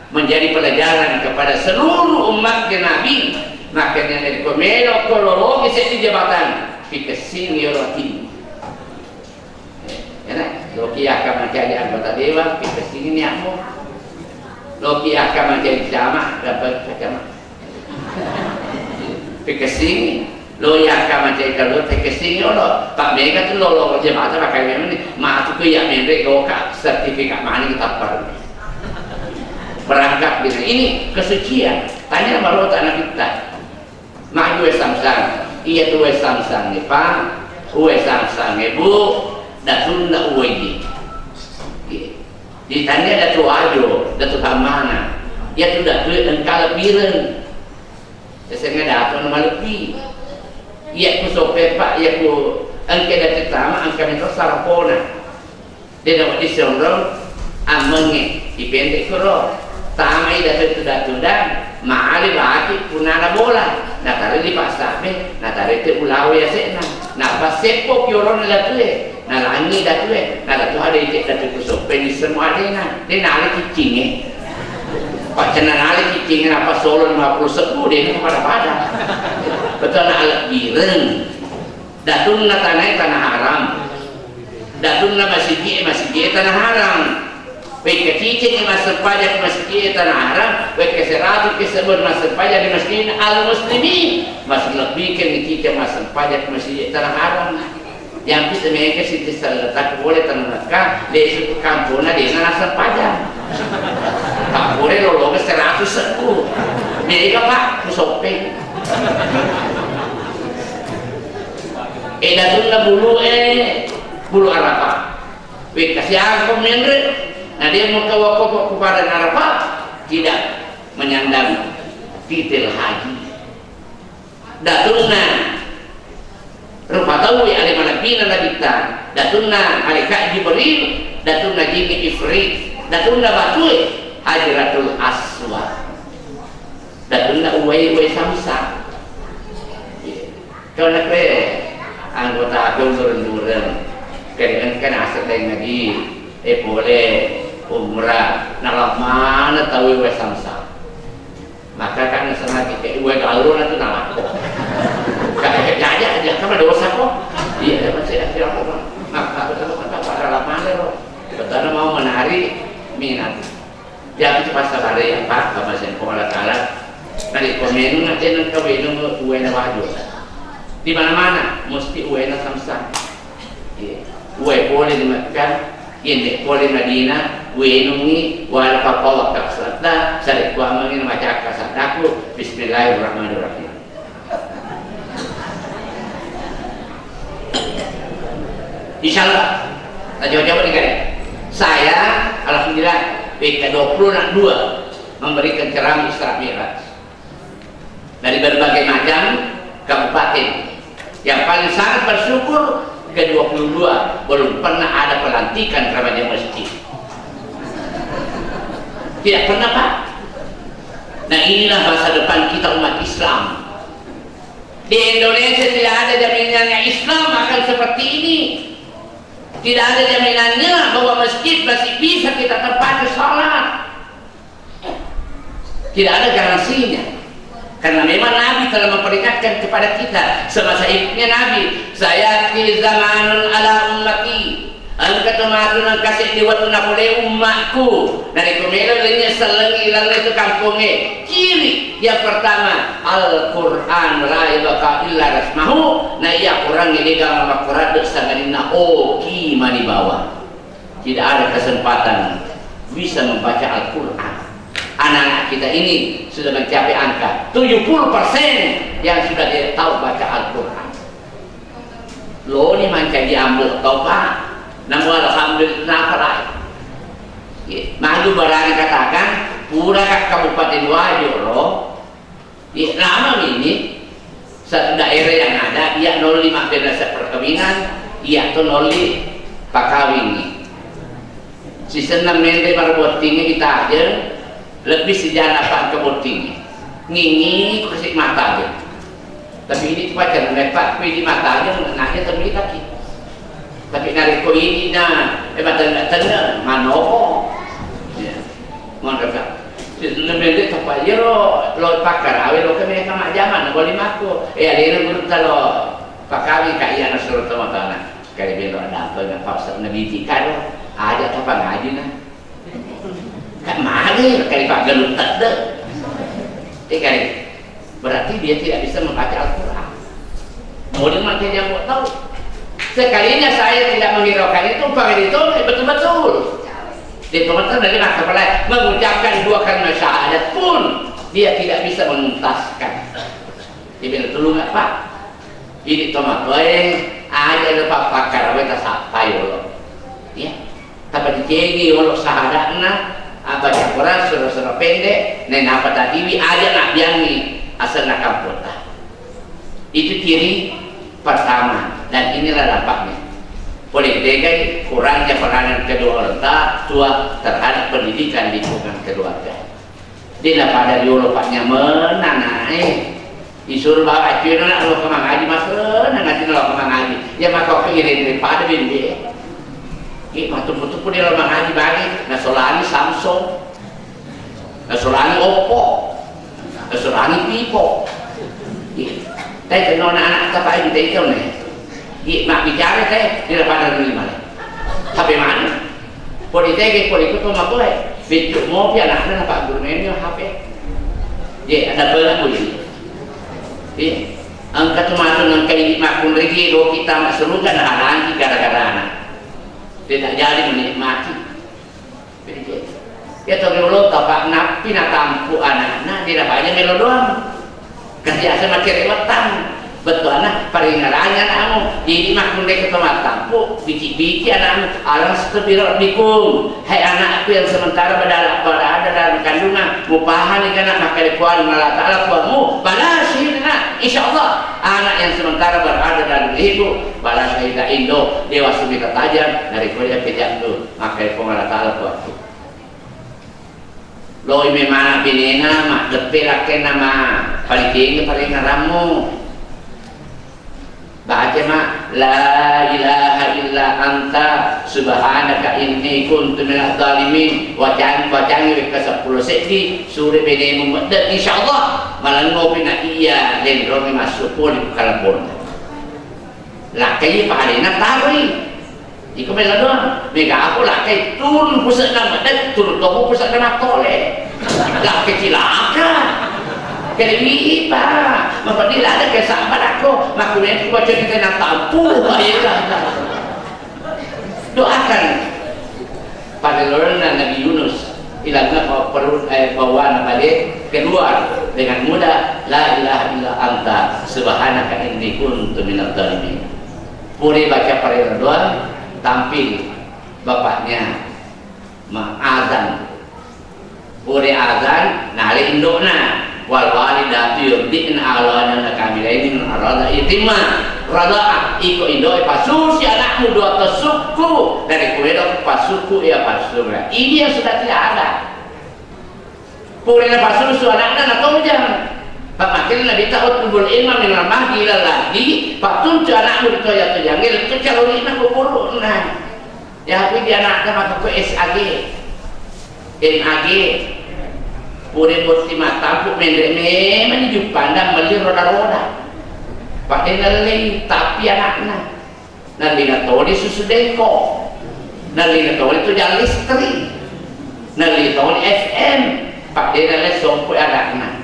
menjadi pelajaran kepada seluruh umat Nabi makanya dari komelo kolologi di jabatan pikesini roti ya loki akan menjadi anggota dewan pikesini niatmu loki akan menjadi jamaah dapat jamaah pikesini lo ya akan menjadi kalau pikesini lo Pak Mega tu lo jamaah tu pakai memang ni masuk ke yang mereka goka sertifikat mana kita perlu berangkat gitu. Ini kesucian. Tanya malu tanah kita. Mak gue samsang, iya tuh samsang nih pak, gue samsang ibu, datun nak gue di. Ditanya datu ajo, datu kamana, ya tuh datu engkau lebiran. Sesungguhnya datu nama lebih. Iya ku sope pak, iya ku engkau datu tama, engkau minta sarapona. Dia dapat disondong, amenge, dipendek kurang. Tamai datu maali baki punana bola natare di pasabe natare te ulawe ya sena na pasepo pioro na datue na langi datue na datu hari te datu kusope di semua dena ale cicinge pak cena ale cicinge apa solo 50 dena pada betul na alat bireng datun na tanah haram datun na masjid tanah haram baik kecicing di masjid pajak masjid tanah haram, baik keseratu kesebut masjid pajak di masjid al muslimin, masih lebih kecicing masjid pajak masjid tanah haram. Yang kita mereka sih tak boleh tanahkan di suku kampungnya di masjid pajak. Tak boleh lolo keseratu seku. Mereka pak kusope. Datun bulu Arafah. Baik kasih aku menre. Nah dia mau tawakuf kepada Arafah tidak menyandang titil haji. Datunna rupatawi ali malabina nabita datunna malaikat Jibril datunna jini ifrit datunna batui Hajratul Aswad datunna uwai samsa. Kalau nak anggota turun-turun kan asal lagi boleh umrah nalar mana tahu we samsa maka kan sengaja kayak we galur itu nalar kayak aja kan dosa kok iya masih ada apa maka betul kata pada lamanya loh betul mau menari minat jangan cepat sabar ya pak sama sen pengolah kalah nanti komen nanti nanti kawin we na wajib di mana-mana mesti we na samsa we boleh dimakan Yende poli Madinah wenungi wal papawak taksata sarik ku amangin maca kasadaku bismillahirrahmanirrahim. Insyaallah coba dengar. Saya alhamdulillah PK20 memberikan ceramah Isra Mi'raj dari berbagai macam kabupaten. Yang paling sangat bersyukur ke-22 belum pernah ada pelantikan remaja masjid. Tidak pernah, Pak. Nah, inilah masa depan kita umat Islam. Di Indonesia tidak ada jaminannya Islam akan seperti ini. Tidak ada jaminannya bahwa masjid masih bisa kita tempati sholat. Tidak ada garansinya. Karena memang Nabi telah memperingatkan kepada kita semasa hidupnya Nabi, saya di zamanun ala ummati angkat matun kasih diwatuna boleh umatku dari kumelo lainnya selengi lalu itu kampungnya. Ciri yang pertama Al-Quran la ilaha illa rasmahu. Nah ia Quran ini gambar Quran sangadina oki mani bawah. Tidak ada kesempatan bisa membaca Al-Quran. Anak-anak kita ini sudah mencapai angka 70% yang sudah dia tahu baca Al-Quran. Lo ini macam diambil tau Pak. Namun alhamdulillah perai. Malu barang katakan pura kat Kabupaten Wajo loh. Lama ini satu daerah yang ada ia 05 madrasah perkawinan, ia tuh 05 pakawin. Sisa 6 mende marbotingnya kita aja. Lebih sejarah Pak keboting ngingi kusik mata aja. Tapi ini wajar lepak di mata aja nanya terlalu kaki. Tapi narik ko ini na batal batal manopo. Ya, mohon kata. Lebih itu apa ya lo pakar awe lo kami kama zaman boleh maku. Ada yang guru talo pakawi kaya nasur sama tanah. Kali belo ada apa yang pasal nabi tikar ada apa ngaji na. Kan mahal kali Pak Galuh tak ada. Berarti dia tidak bisa membaca Al-Quran. Kemudian makin yang mau tahu. Sekalinya saya tidak menghiraukan itu, Pak itu betul-betul. Di teman-teman dari masa mengucapkan 2 kalimat syahadat pun dia tidak bisa menuntaskan. Dia bilang tolong nggak Pak? Ini tomat goreng ada lepas pakar awet sapai loh. Ya, tapi jadi walau syahadatna baca Quran surah-surah pendek nen apa tadi aja nak biangi asal nak kampota. Itu ciri pertama dan inilah dampaknya. Politik kurangnya peranan kedua orang tua terhadap pendidikan lingkungan keluarga. Dia pada diolopatnya menanai disuruh bawa cuy nak lo kemang ngaji masuk ngaji lo kemang ngaji ya maka pengirim daripada bini. Betul-betul pun dia lama ngaji bagi nasolani Samsung, nasolani Oppo, nasolani Vivo. Tapi kalau anak-anak apa yang kita nih, mak bicara teh dia pada beli mana? HP mana? Politik tuh mak boleh. Video mau pi anak-anak apa guru ini HP. Dia ada berapa ini? Angkat cuma dengan kayak makun lagi do kita masuk kan halangi gara-gara anak. Tidak jadi menikmati. Ya tahu dulu tapak napi nak tampu anak-anak dia dapatnya melo doang. Kerja sama kerewetan. Betul anak peringarannya kamu. Jadi makun dek ketemu tampu bici-bici anakmu alang setelah dikum. Hai anakku yang sementara berada dalam kandungan mupahan ikan maka dikuat Allah Taala kuatmu balasirna insyaallah anak yang sementara berada dalam ibu balas kita Indo dewasa kita tajam dari kuliah kejam tu maka Allah Taala kuatmu loi memang pinena mak depelaken nama paling tinggi paling ngaramu baca mak la ilaha illa anta subhanaka inni kuntu minadh dhalimin wajang ke 10 sekdi sore bene mumadad insyaallah malan ngopi na iya den romi masuk pun di kalabon lakai pahalina tari iko mela doang mega aku lakai turun pusat nama dan turun kamu pusat nama tole lakai cilaka kali pak memperdila ada kesabar aku makanya aku baca kita nak tampu doakan Fadilurna Nabi Yunus ilangnya perlu bawa balik keluar dengan mudah, la ilaha illa anta subhanaka inni kuntu minadh dhalimin. Puri baca parela doang, tampil bapaknya azan. Puri azan nali indukna wal walidatu yurdina aladana kamilaini min arada itima rada'a iko indoi pasusi anakmu dua tesuku dari kuedok pasuku ya pasura. Ini yang sudah tidak ada. Purina pasusu anaknya atau jangan. Pak makin Nabi ta'ud kubul ilma minal mahdi ilal lahdi patun tu anakmu itu ya terjangil itu calonina kupuru nah ya tapi dia anaknya maka ke SAG NAG puri boti mata pun mendek-mendek di pandang meli roda-roda pakai neli tapi anaknya neli tahu di susu deko neli tahu itu jalan listrik neli tahu di FM pakai neli sompo anaknya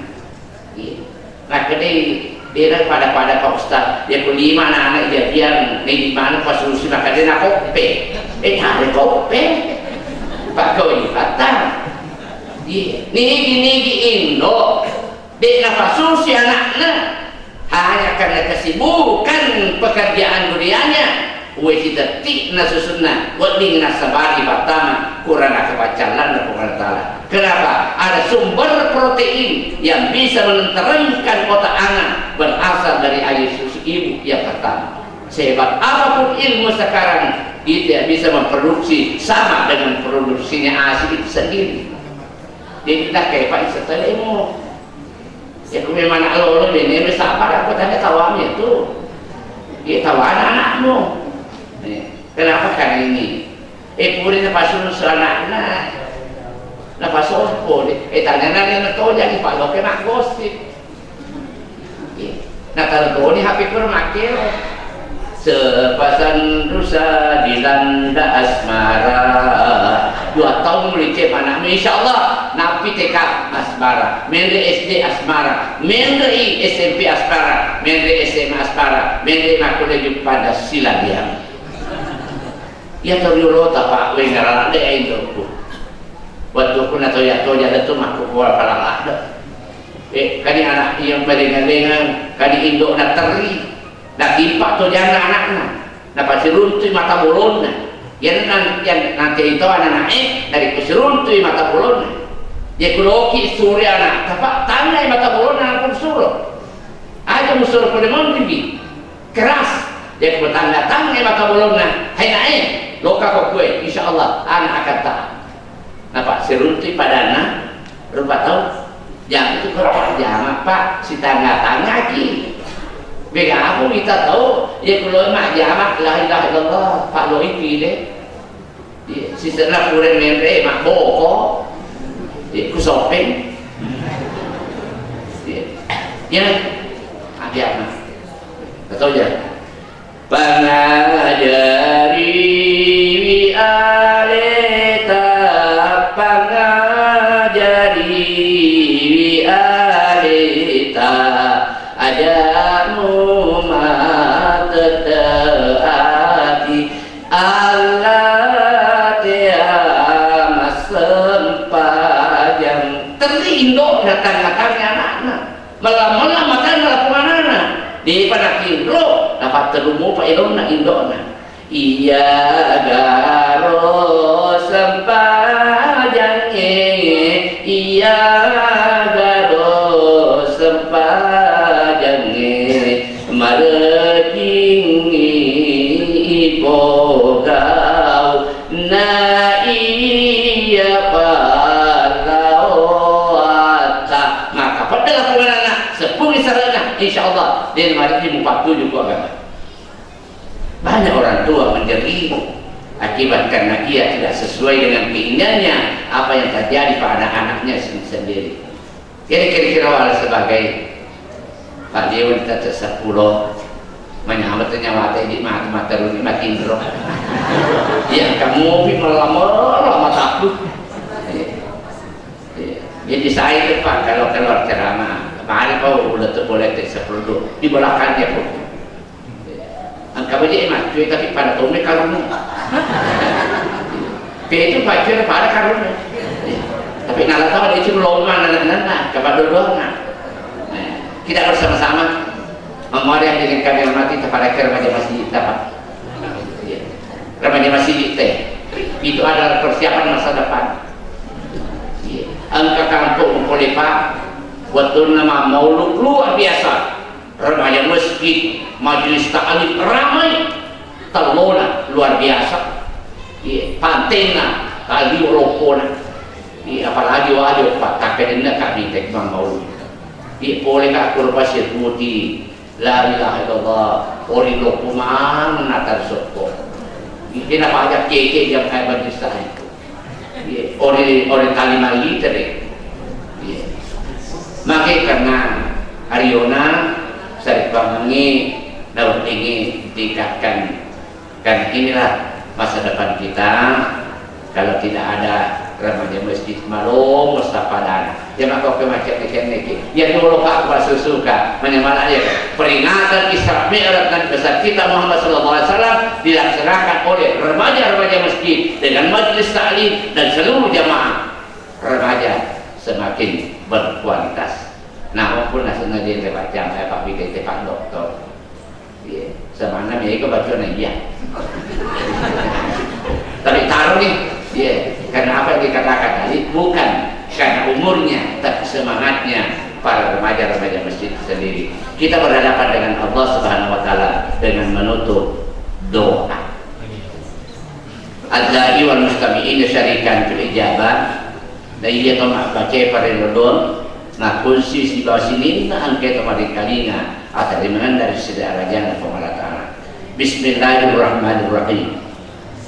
nah kedai dia pada Pak Ustaz dia kelima anak-anak jadian di mana pas solusi maka dia nak kopi cari kopi Pak kau ini kata nigi Indo dia nafas susi anaknya hanya karena kesibukan pekerjaan dunianya wajib detik nasusunna wading nasabari pertama kurang kebacalan dan taala. Kenapa? Ada sumber protein yang bisa menenteramkan otak anak berasal dari air susu ibu yang pertama. Sehebat apapun ilmu sekarang itu tidak bisa memproduksi sama dengan produksinya ASI itu sendiri. Jadi kita kayak Pak Isetelemu ya aku memang anak lo ini sabar aku tanya tawamnya itu dia tahu anak-anakmu kenapa karena ini puri napasun selanakna napasun po tanya nanya nato jadi Pak lo kena gosip natal ni happy permakil sepasan rusa dilanda asmara 2 tahun melicep anakmu insyaallah napi TK asmara mende SD asmara mende SMP asmara mende SMA asmara mende makule pada sila dia ya toriolo Pak we ngarana de indoko waktu kuna toya ada tu makku wal palang ada kani anak yang paling-palingan kani indok na teri nak impak tu jangan anak-anak nak pasti runtuh mata bolonnya yang nanti itu anak naik dari kusiruntui mata bolonnya dia kuloki surya anak tapi tandai mata bolonnya pun suruh aja musuh pada mimpi keras dia bertanda-tanda mata bolonnya hai naik loka kok kue insyaallah anak akan taat napa siruntui pada anak rupa tahu yang itu kerja Pak si tangga-tangga lagi bega aku minta tahu ya kalau mak jamak la ilaha illallah Pak lo iki deh si sana kurang mere mak boko ku sopeng ya ada apa tahu ya pangajari wi aleta pangajari wi aleta adamu matetaati Allah tiama sempajang terindo datang-datangnya anak-anak malam-malam makan lakukan anak di pada kiro dapat terumu Pak Ilona indona iya garo sempajang iya garo sempajang marekingi ibogau na iya palawata maka pada lakukan anak sepuluh sarana insyaallah dia mari mupatu juga agama banyak orang tua menjadi akibat karena dia tidak sesuai dengan keinginannya apa yang terjadi pada anak-anaknya sendiri. Jadi kira-kira sebagai Pak Dewan kita 10 menyambut nyawa tadi mata runi makin roh yang kamu lama takut jadi saya itu Pak kalau keluar ceramah kemarin kau udah boleh sepuluh di belakangnya pun angka aja emak cuy tapi pada tahunnya kalau itu baca pada karunnya. Tapi nala tahu dia cuma lomba nana kepada dua. Kita bersama-sama memori yang dengan kami hormati kepada remaja masjid apa? Remaja masjid itu adalah persiapan masa depan. Angka kampung Polepa waktu nama maulud luar biasa. Remaja masjid, majelis ta'lim ramai, terlola luar biasa. Pantena kali rokona. Apalagi wajib pak kakek nak kami tekbang maulud. Boleh kak kurpasir putih. La ilaha illallah. Ori lokuman natar sokko. Ini apa aja keke yang kayak majelis itu. Ori kalimat liter. Maka karena Ariona Syarif Bangi dapat ingin tingkatkan, kan inilah masa depan kita. Kalau tidak ada remaja masjid malum mustafadan ya maka ke macam ini ya dulu Pak suka mana ya peringatan Isra Mi'raj dan besar kita Muhammad sallallahu alaihi wasallam dilaksanakan oleh remaja-remaja masjid dengan majelis ta'lim dan seluruh jamaah remaja semakin berkualitas. Nah, walaupun nasional dia tepat jam saya Pak Bidai tepat doktor semana mereka baca ya tapi taruh nih karena apa yang dikatakan tadi bukan karena umurnya tapi semangatnya para remaja-remaja masjid sendiri. Kita berhadapan dengan Allah Subhanahu wa taala dengan menutup doa. Adza'i wal mustami'in syarikan fil ijabah. Dan ia tomak baca pada lodon nah kunci si bawah sini nah angke tomak dikalinya atau dimenang dari sejarah raja dan pemerintah. Bismillahirrahmanirrahim.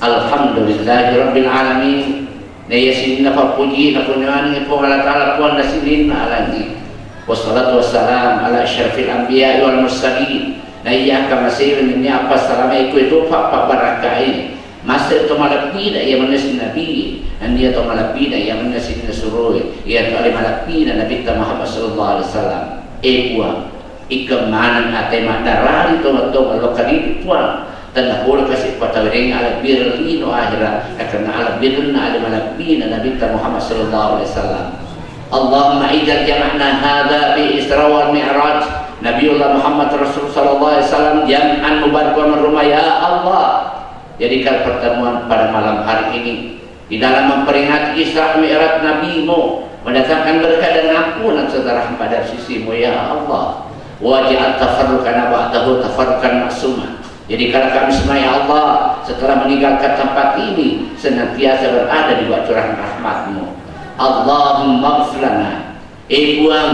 Alhamdulillahirabbil alamin. Naya sinna fa puji na kunani po Allah taala puan na silin na alani. Wassalatu wassalam ala asyrafil anbiya wal mursalin. Naya ka masih ini apa salam itu pak barakai. Masa itu malapina yang menasin nabi dan dia tu malapina yang menasin nasuroi ia tu ali malapina Nabi Muhammad sallallahu alaihi wasallam buang ikamanan ate madarari tu lokali puang dan boleh kasih patawering ala birlino akhirat karena ala birna ala malapina Nabi Muhammad sallallahu alaihi wasallam. Allahumma ijal jama'na hadza bi Isra wal Mi'raj Nabiullah Muhammad Rasul sallallahu alaihi wasallam jam'an mubarakah rumah ya Allah. Jadikan pertemuan pada malam hari ini di dalam memperingati Isra Mi'raj Nabi-Mu mendatangkan berkah dan ampunan sejarah pada sisi-Mu ya Allah. Waj'al tafarruqana ba'dahu tafarruqan maksuma. Jadi kalau kami semua ya Allah setelah meninggalkan tempat ini senantiasa berada di bawah curahan rahmat-Mu. Allahumma gfirlana buang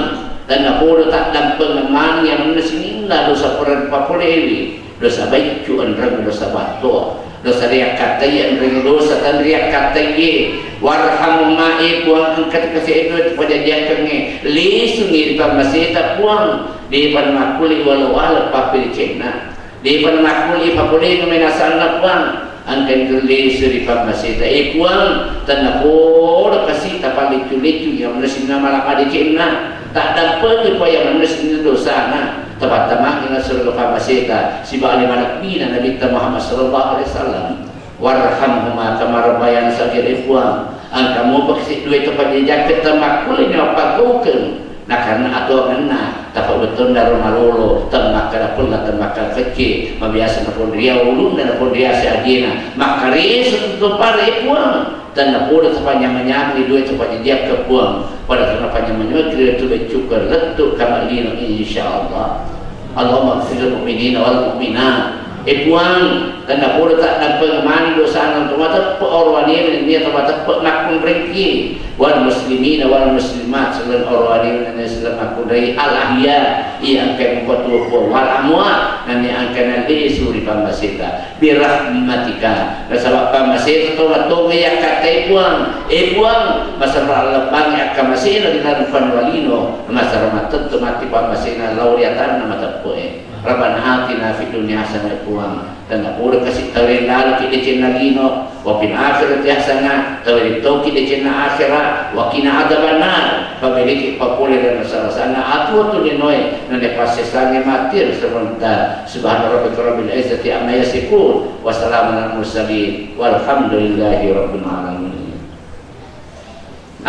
dan napolo tak dan pengeman yang menesinina dosa peran papolewi dosa baik cuan rang dosa batu dosa riak katai yang dosa dan riak katai warhamu ma'i buang angkat kasih itu pada dia kenge lisungi di masih tak buang di depan makuli walau walau papil cina di depan makuli papuli menasan buang angkat lisu di masih tak buang dan napol kasih tak paling culicu yang menasin nama lama di cina tak dapat apa yang menasin dosa na tempat tamak dengan surga pamaseta si ba'ali malakbina Nabi Muhammad sallallahu alaihi wasallam warhamhuma kama rabbayana saghira buang angkamu pakai duit tempat dia ketemak kulina apa gaukeun nah karena atau kena tapak betul dari malolo temak kada pula temak kecil mabiasa pun dia ulun dan pun dia seadina makari setutup pare buang dan napura sepanjang menyang di duit sepanjang dia kebuang pada sepanjang menyang itu cukup letuk kamalino insyaallah. Allahumma ighfir lil mu'minina wal mu'minat buang dan napura tak dapat mani dosa nang tempat orwani ini tempat nakun rengki wal muslimina wal muslimat selan orwani dan selan aku dari al ahya yang akan membuat wal amwat dan yang akan nanti suri pamasita birahmatika sebab pamasita tu watung yang kata buang masalah lebang yang akan masih di dalam panwalino masalah tentu mati pamasina lauriatan nama tepu Rabbana atina fid dunya hasanah buang dan napura kasih tawin lalu kita cina lino wa fil akhirati hasanah tawin toki kita cina akhirat wa qina adzabannar pabiliki papule dan sarasana atu tu linoy nande pasesane matir sebentar subhana rabbika rabbil izzati amma yasifun wa salamun alal mursalin walhamdulillahi rabbil alamin.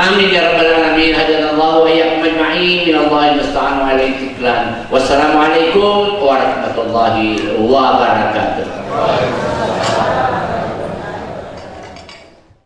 Amin ya rabbal alamin. Hadanallahu wa iyyakum ajma'in. Minallahil musta'an wa alayhi tiklan. Wassalamualaikum warahmatullahi wabarakatuh.